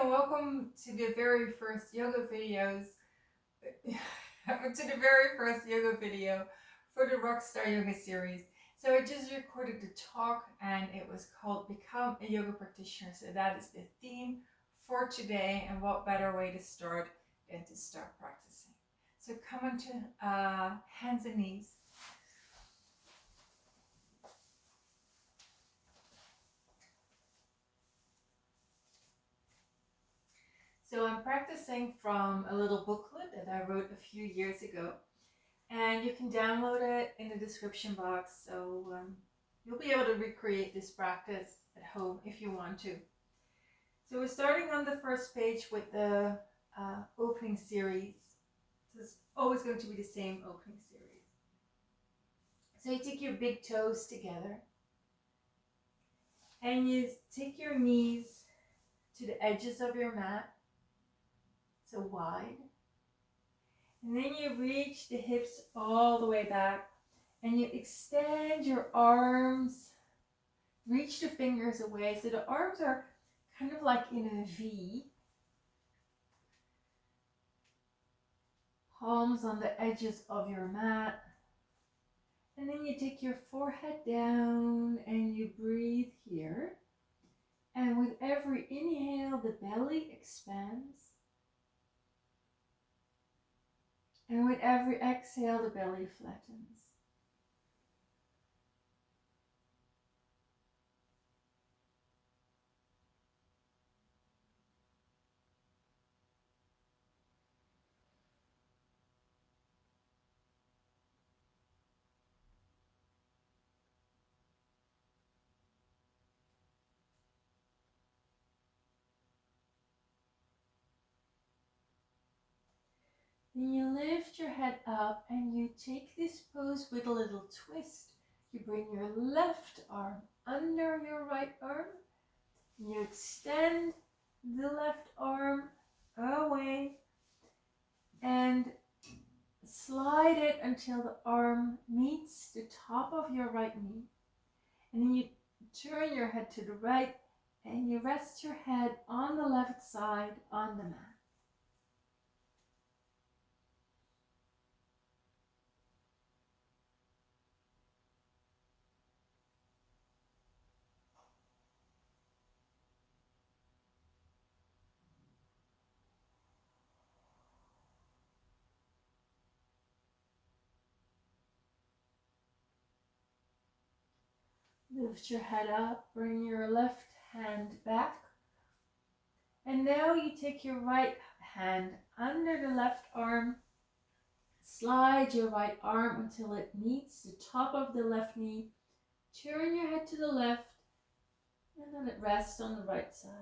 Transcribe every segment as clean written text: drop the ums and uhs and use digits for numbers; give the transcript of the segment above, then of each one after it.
and welcome to the very first yoga videos, to the very first yoga video for the Rockstar Yoga series. So I just recorded the talk and it was called Become a Yoga Practitioner. So that is the theme for today, and what better way to start than to start practicing. So come onto hands and knees. So I'm practicing from a little booklet that I wrote a few years ago, and you can download it in the description box, so you'll be able to recreate this practice at home if you want to. So we're starting on the first page with the opening series. So it's always going to be the same opening series. So you take your big toes together and you take your knees to the edges of your mat, so wide. And then you reach the hips all the way back and you extend your arms, reach the fingers away. So the arms are kind of like in a V. Palms on the edges of your mat. And then you take your forehead down and you breathe here. And with every inhale, the belly expands. And with every exhale, the belly flattens. Then you lift your head up and you take this pose with a little twist. You bring your left arm under your right arm. You extend the left arm away and slide it until the arm meets the top of your right knee. And then you turn your head to the right and you rest your head on the left side on the mat. Lift your head up, bring your left hand back. And now you take your right hand under the left arm. Slide your right arm until it meets the top of the left knee. Turn your head to the left and let it rest on the right side.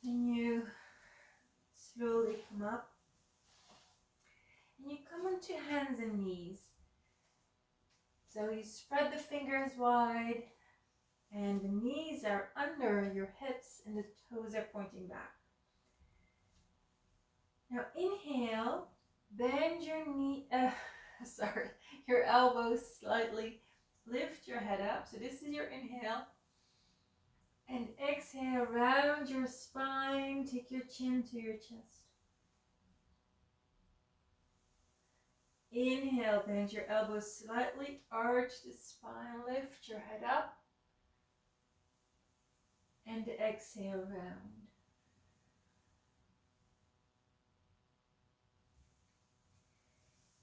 And you slowly come up. And you come onto hands and knees. So you spread the fingers wide and the knees are under your hips and the toes are pointing back. Now inhale, bend your your elbows slightly, lift your head up. So this is your inhale. And exhale, round your spine, take your chin to your chest. Inhale, bend your elbows slightly, arch the spine, lift your head up. And exhale, round.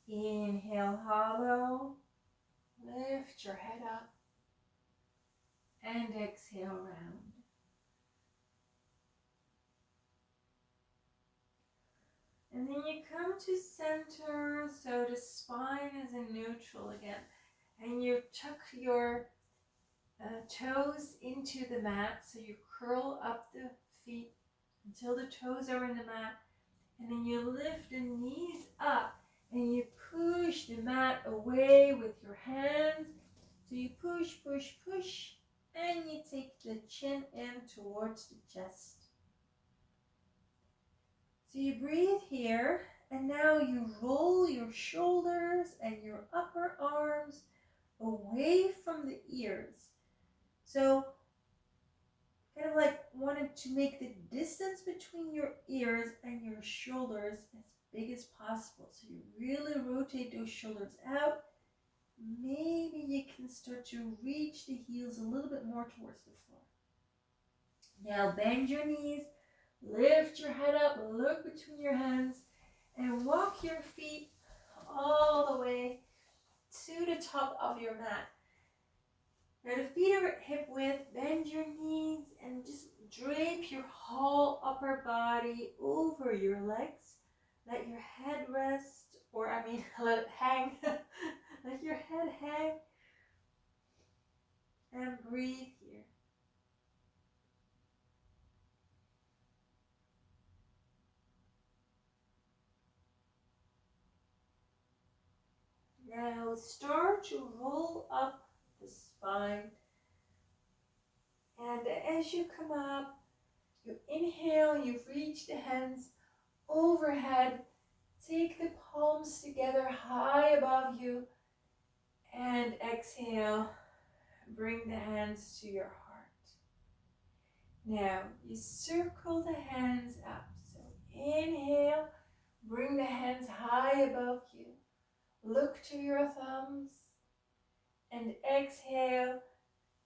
Inhale, hollow, lift your head up. And exhale, round. And then you come to center, so the spine is in neutral again. And you tuck your toes into the mat, so you curl up the feet until the toes are in the mat, and then you lift the knees up and you push the mat away with your hands. So you push, push, push, and you take the chin in towards the chest. So you breathe here, and now you roll your shoulders and your upper arms away from the ears. So kind of like wanted to make the distance between your ears and your shoulders as big as possible. So you really rotate those shoulders out. Maybe you can start to reach the heels a little bit more towards the floor. Now bend your knees, lift your head up, look between your hands, and walk your feet all the way to the top of your mat. Now the feet are at hip width, bend your knees and just drape your whole upper body over your legs. Let your head rest, let it hang. Let your head hang. And breathe here. Now start to roll up the spine. And as you come up, you inhale, you reach the hands overhead. Take the palms together high above you. And exhale, bring the hands to your heart. Now you circle the hands up. So inhale, bring the hands high above you. Look to your thumbs. And exhale,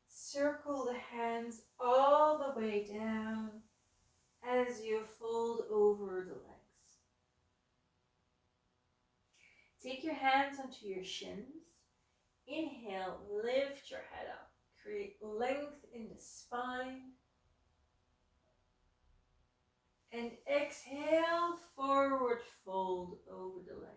circle the hands all the way down as you fold over the legs. Take your hands onto your shins. Inhale, lift your head up. Create length in the spine. And exhale, forward fold over the legs.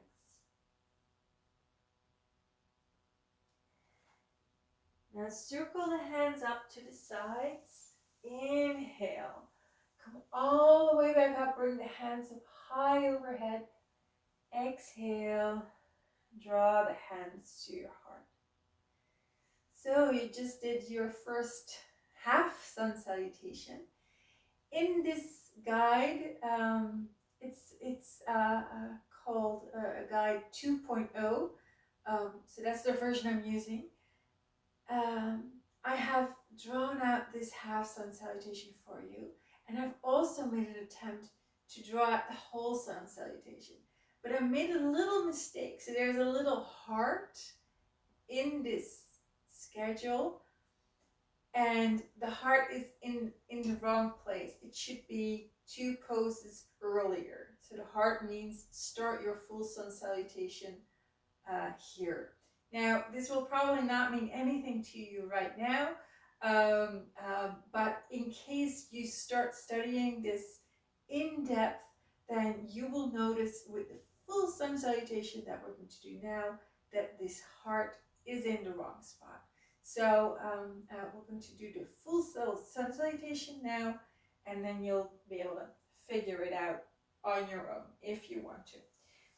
Now circle the hands up to the sides. Inhale. Come all the way back up. Bring the hands up high overhead. Exhale. Draw the hands to your heart. So you just did your first half sun salutation. In this guide, it's called Guide 2.0. So that's the version I'm using. I have drawn out this half sun salutation for you, and I've also made an attempt to draw out the whole sun salutation. But I made a little mistake. So there's a little heart in this schedule, and the heart is in the wrong place. It should be 2 poses earlier. So the heart means start your full sun salutation here. Now, this will probably not mean anything to you right now, but in case you start studying this in depth, then you will notice with the full sun salutation that we're going to do now that this heart is in the wrong spot. So we're going to do the full sun salutation now, and then you'll be able to figure it out on your own if you want to.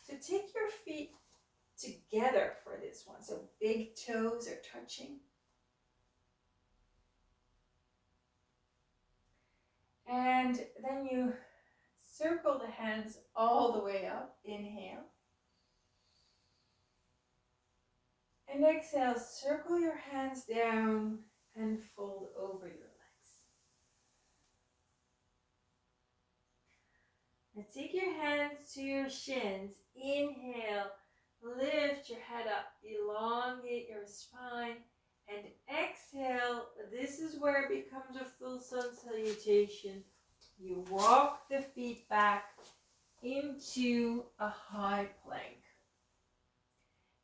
So take your feet together for this one. So big toes are touching. And then you circle the hands all the way up. Inhale. And exhale, circle your hands down and fold over your legs. Now take your hands to your shins. Inhale, lift your head up, elongate your spine, and exhale. This is where it becomes a full sun salutation. You walk the feet back into a high plank.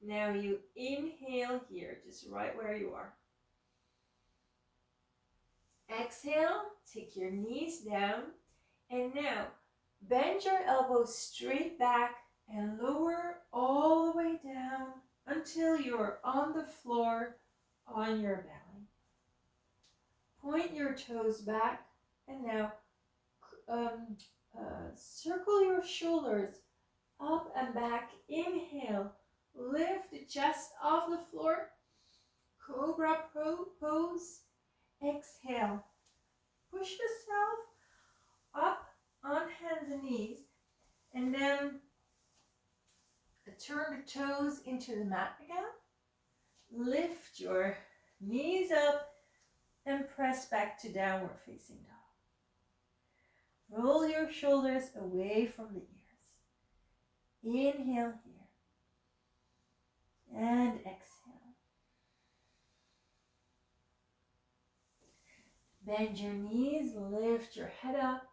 Now you inhale here, just right where you are. Exhale, take your knees down, and now bend your elbows straight back and lower all the way down until until you're on the floor on your belly. Point your toes back, and now circle your shoulders up and back. Inhale, lift the chest off the floor. Cobra pose. Exhale, push yourself up on hands and knees, and then turn the toes into the mat again. Lift your knees up and press back to downward facing dog. Roll your shoulders away from the ears. Inhale here. And exhale. Bend your knees, lift your head up.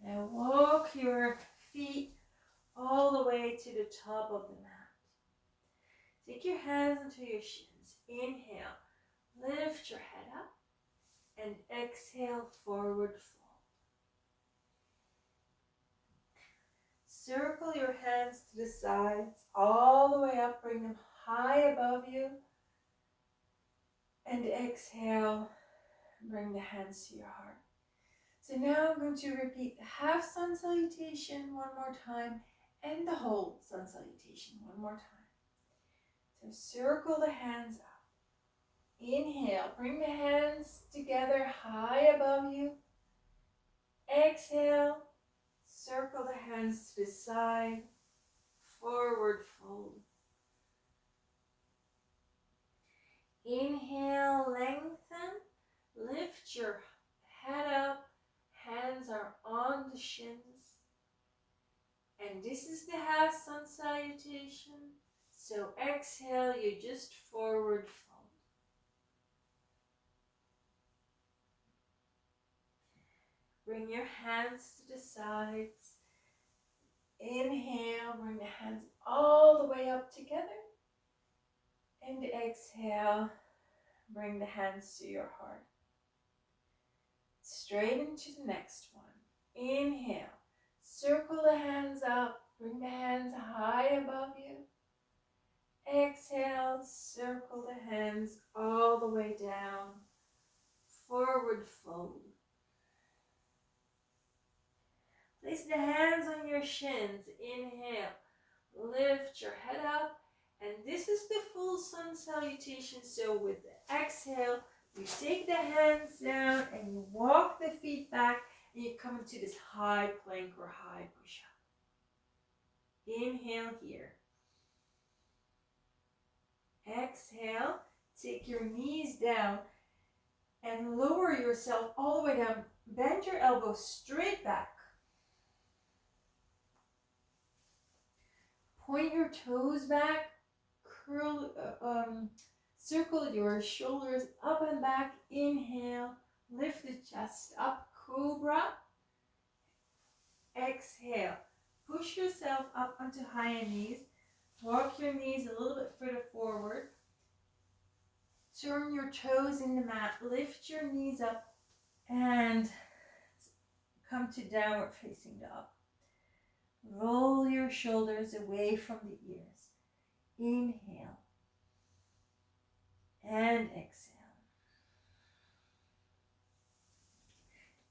Now walk your feet all the way to the top of the mat. Take your hands onto your shins. Inhale, lift your head up. And exhale, forward fold. Circle your hands to the sides, all the way up, bring them high above you. And exhale, bring the hands to your heart. So now I'm going to repeat the half sun salutation one more time and the whole sun salutation one more time. So circle the hands up. Inhale, bring the hands together high above you. Exhale, circle the hands to the side, forward fold. Inhale, lengthen, lift your head up, hands are on the shins. And this is the half sun salutation. So exhale, you just forward fold. Bring your hands to the sides. Inhale, bring the hands all the way up together. And exhale, bring the hands to your heart. Straight into the next one. Inhale, circle the hands up, bring the hands high above you. Exhale, circle the hands all the way down, forward fold. Place the hands on your shins. Inhale, lift your head up, and this is the full sun salutation. So with the exhale, you take the hands down and you walk the feet back, and you come into this high plank or high push-up. Inhale here. Exhale, take your knees down and lower yourself all the way down. Bend your elbows straight back. Point your toes back. Circle your shoulders up and back. Inhale, lift the chest up, cobra. Exhale, push yourself up onto high knees. Walk your knees a little bit further forward. Turn your toes in the mat, lift your knees up, and come to downward facing dog. Roll your shoulders away from the ears. Inhale and exhale.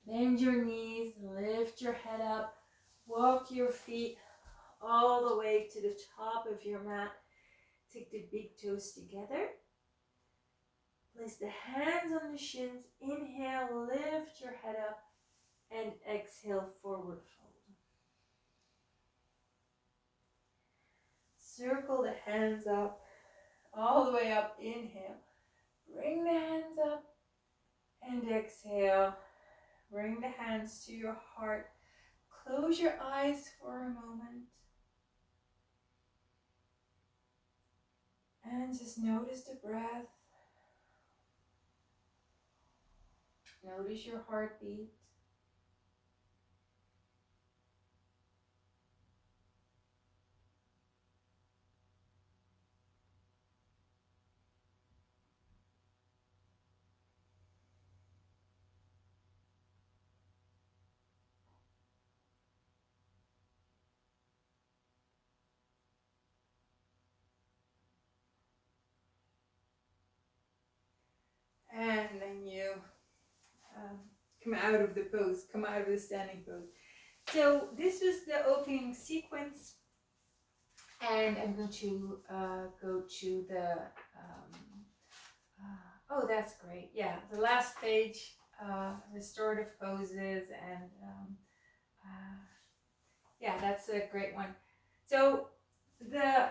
Bend your knees, lift your head up, walk your feet all the way to the top of your mat. Take the big toes together. Place the hands on the shins. Inhale, lift your head up, and exhale, forward fold. Circle the hands up, all the way up. Inhale, bring the hands up, and exhale, bring the hands to your heart. Close your eyes for a moment. And just notice the breath. Notice your heartbeat. And then you come out of the pose, come out of the standing pose. So this was the opening sequence, and I'm going to go to the, oh, that's great. Yeah, the last page, restorative poses, and yeah, that's a great one. So the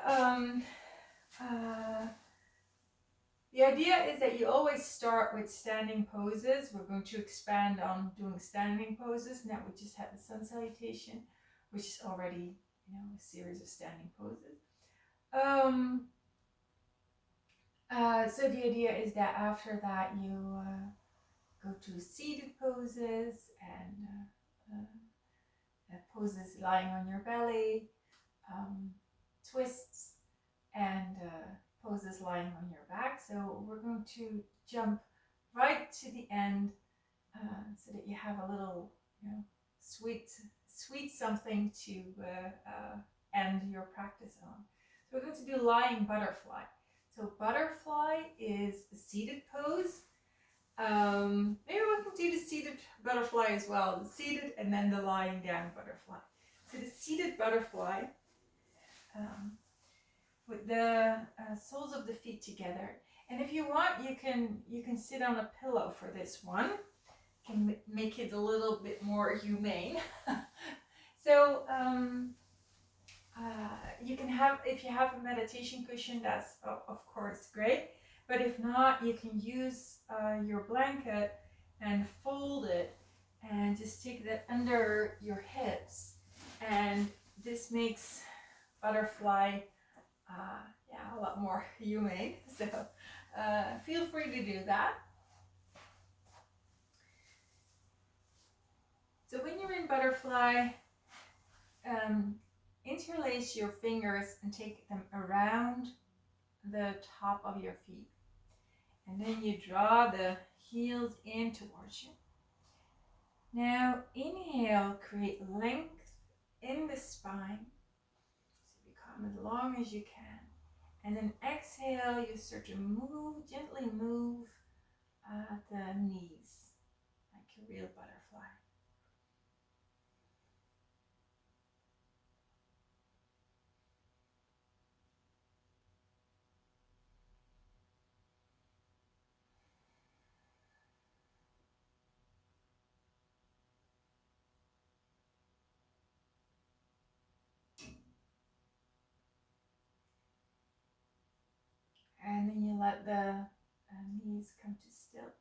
idea is that you always start with standing poses. We're going to expand on doing standing poses. Now we just had the sun salutation, which is already, a series of standing poses. So the idea is that after that you go to seated poses and poses lying on your belly, twists, and poses lying on your back. So we're going to jump right to the end so that you have a little, sweet something to end your practice on. So we're going to do lying butterfly. So butterfly is a seated pose. Maybe we can do the seated butterfly as well. The seated and then the lying down butterfly. So the seated butterfly, with the soles of the feet together. And if you want, you can sit on a pillow for this one. Can make it a little bit more humane. So you can have, if you have a meditation cushion, that's of course great. But if not, you can use your blanket and fold it and just take that under your hips. And this makes butterfly a lot more humane. So feel free to do that. So when you're in butterfly, interlace your fingers and take them around the top of your feet. And then you draw the heels in towards you. Now inhale, create length in the spine. So become as long as you can. And then exhale, you start to move, gently move the knees like a real butterfly. And then you let the knees come to still.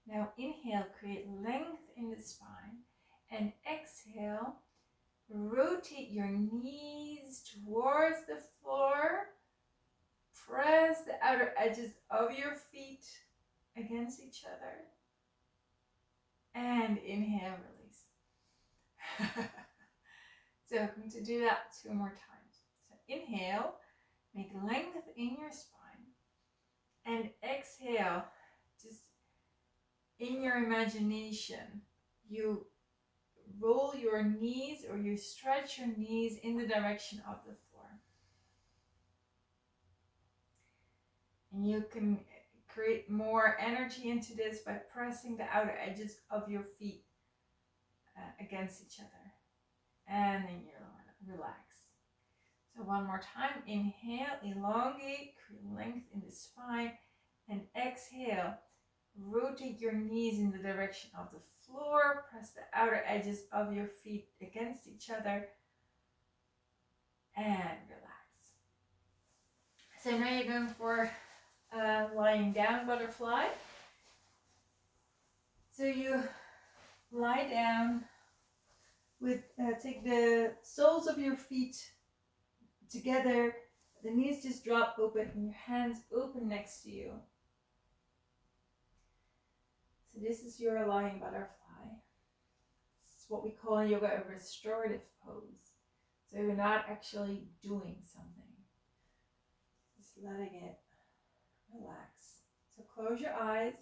Now inhale, create length in the spine, and exhale, rotate your knees towards the floor. Press the outer edges of your feet against each other. And inhale, release. So I'm going to do that 2 more times. So inhale, make length in your spine. And exhale, just in your imagination, you roll your knees or you stretch your knees in the direction of the floor. And you can create more energy into this by pressing the outer edges of your feet against each other. And then you relax. So one more time, inhale, elongate, create length in the spine, and exhale, rotate your knees in the direction of the floor, press the outer edges of your feet against each other, and relax. So now you're going for lying down butterfly. So you lie down with, take the soles of your feet together, the knees just drop open and your hands open next to you. So this is your lying butterfly. It's what we call in yoga a restorative pose. So you're not actually doing something, just letting it relax. So close your eyes.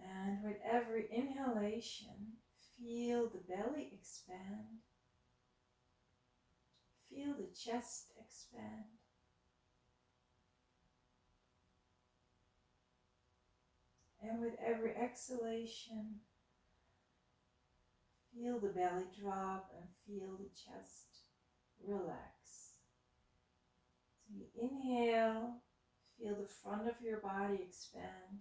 And with every inhalation, feel the belly expand. Feel the chest expand. And with every exhalation, feel the belly drop and feel the chest relax. So you inhale, feel the front of your body expand.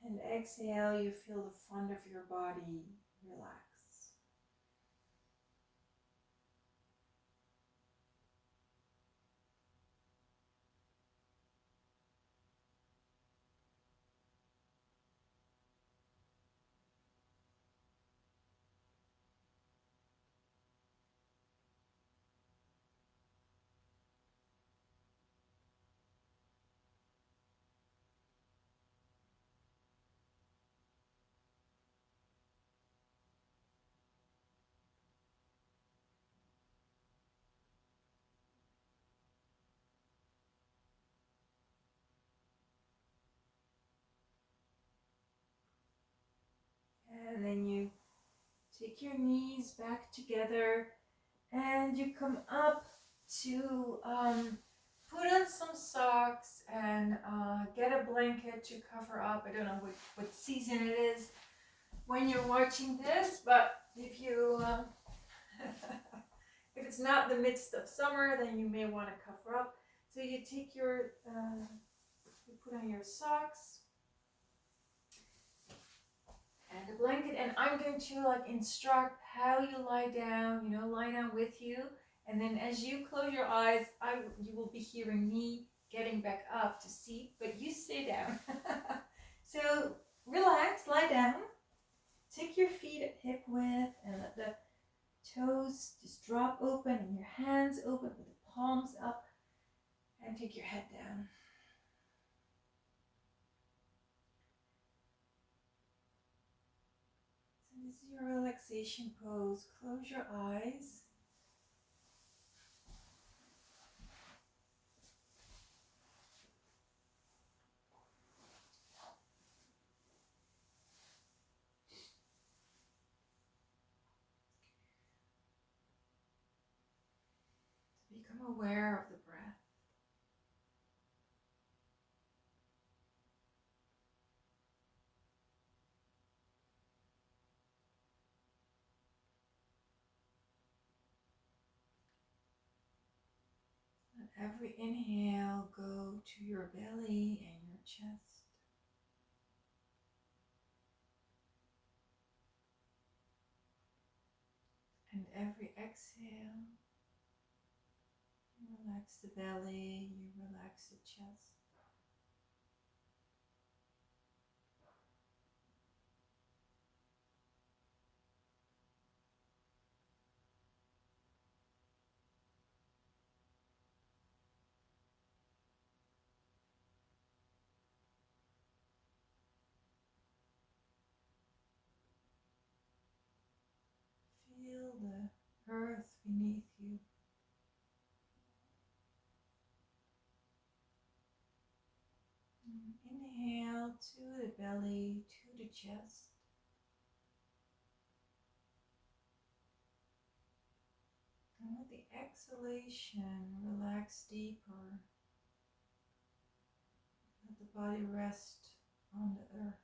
And exhale, you feel the front of your body relax. And then you take your knees back together and you come up to put on some socks and get a blanket to cover up. I don't know what season it is when you're watching this, but if you if it's not the midst of summer, then you may want to cover up. So you take your you put on your socks and a blanket, and I'm going to like instruct how you lie down, lie down with you. And then as you close your eyes, you will be hearing me getting back up to see, but you stay down. So relax, lie down. Take your feet at hip width and let the toes just drop open and your hands open with the palms up, and take your head down. So this is your relaxation pose. Close your eyes. Become aware of the breath. Let every inhale go to your belly and your chest. And every exhale, you relax the belly, you relax the chest. Feel the earth beneath you. Inhale to the belly, to the chest. And with the exhalation, relax deeper. Let the body rest on the earth.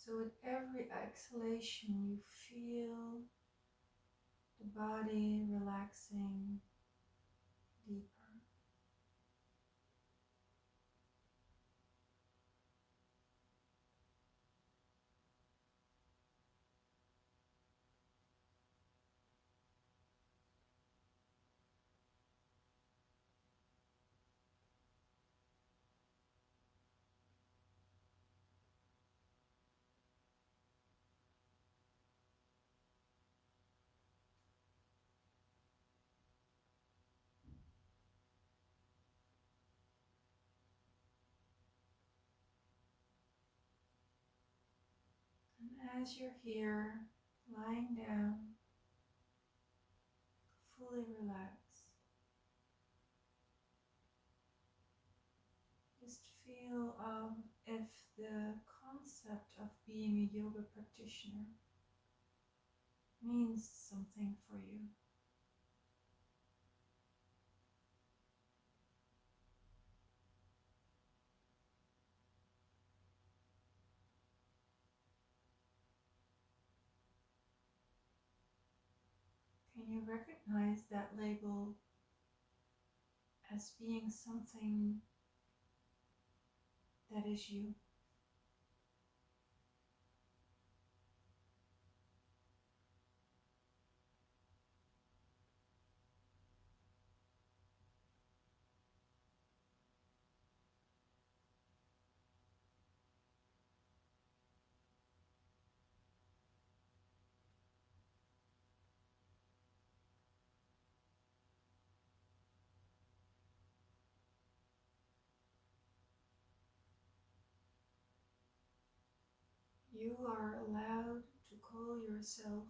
So with every exhalation, you feel the body relaxing deeper. And as you're here, lying down, fully relaxed, feel if the concept of being a yoga practitioner means something for you. Can you recognize that label as being something that is you? You are allowed to call yourself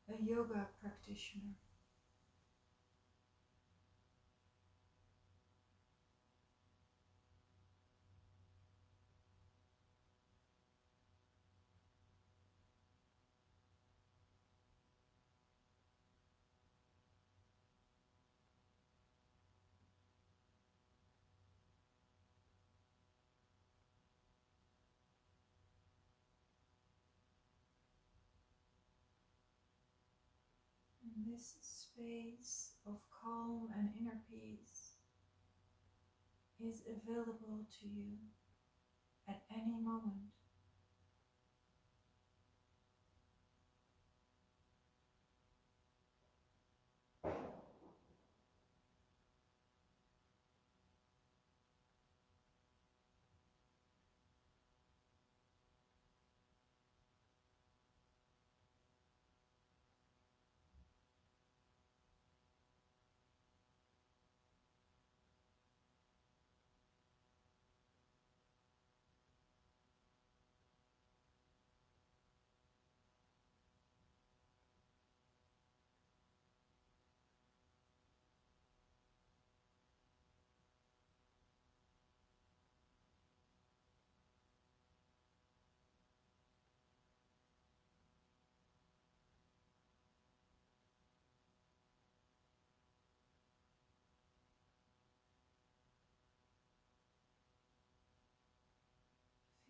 a yoga practitioner. And this space of calm and inner peace is available to you at any moment.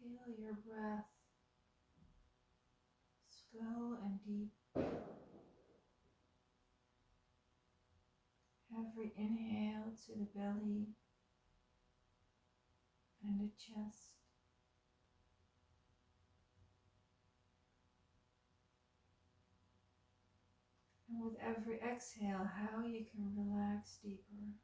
Feel your breath slow and deep. Every inhale to the belly and the chest. And with every exhale, how you can relax deeper.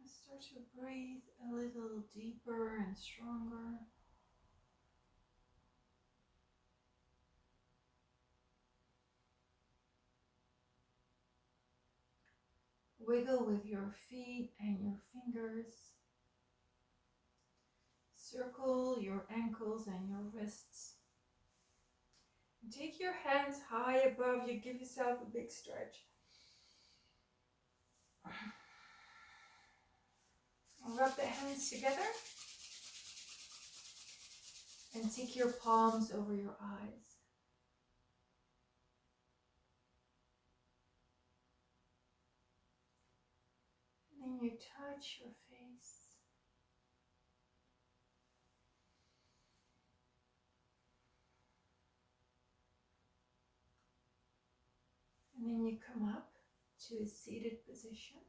Start to breathe a little deeper and stronger. Wiggle with your feet and your fingers. Circle your ankles and your wrists. And take your hands high above you. Give yourself a big stretch. Rub the hands together. And take your palms over your eyes. And you touch your face. And then you come up to a seated position.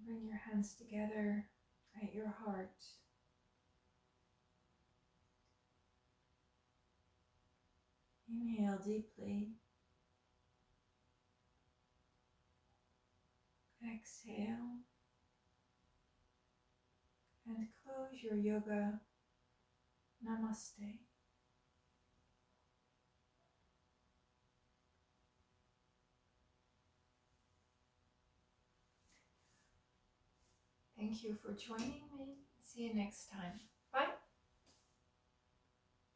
Bring your hands together at your heart. Inhale deeply. Exhale. And close your yoga. Namaste. Thank you for joining me. See you next time.